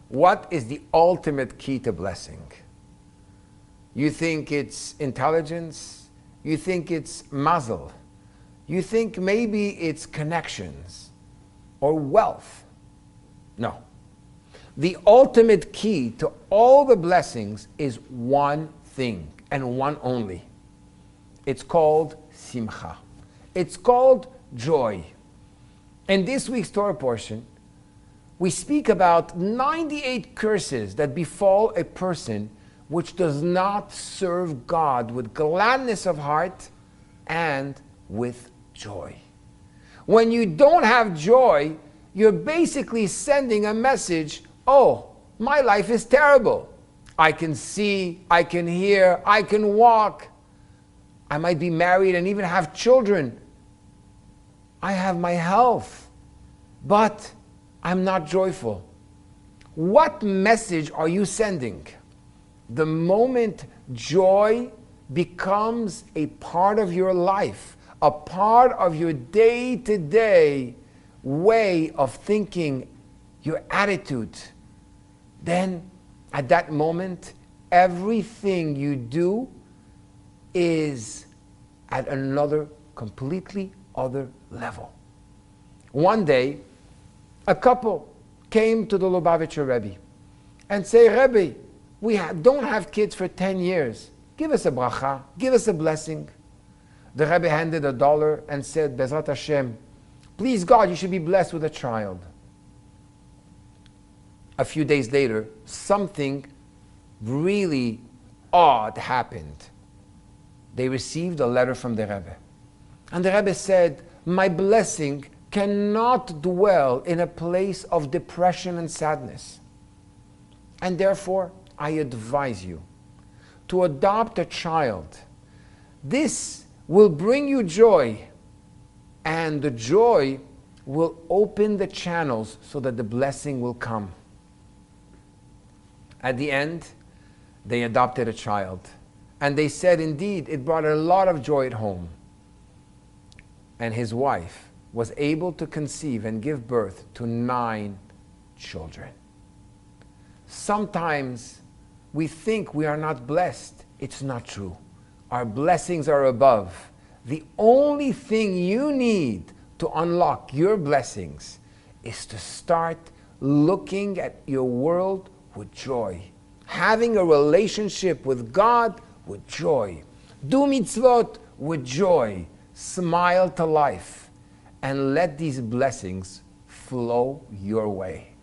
What is the ultimate key to blessing? You think it's intelligence? You think it's mazel? You think maybe it's connections or wealth? No. The ultimate key to all the blessings is one thing and one only. It's called simcha. It's called joy. In this week's Torah portion, we speak about 98 curses that befall a person which does not serve God with gladness of heart and with joy. When you don't have joy, you're basically sending a message, oh, my life is terrible. I can see, I can hear, I can walk. I might be married and even have children. I have my health, but I'm not joyful. What message are you sending? The moment joy becomes a part of your life, a part of your day-to-day way of thinking, your attitude, then at that moment, everything you do is at another completely other level. One day, a couple came to the Lubavitcher Rebbe and say, Rebbe, we don't have kids for 10 years. Give us a bracha, give us a blessing. The Rebbe handed $1 and said, Bezrat Hashem, please God, you should be blessed with a child. A few days later, something really odd happened. They received a letter from the Rebbe. And the Rebbe said, my blessing cannot dwell in a place of depression and sadness. And therefore, I advise you to adopt a child. This will bring you joy, and the joy will open the channels so that the blessing will come. At the end, they adopted a child. And they said, indeed, it brought a lot of joy at home. And his wife was able to conceive and give birth to 9 children. Sometimes we think we are not blessed. It's not true. Our blessings are above. The only thing you need to unlock your blessings is to start looking at your world with joy. Having a relationship with God with joy. Do mitzvot with joy. Smile to life. And let these blessings flow your way.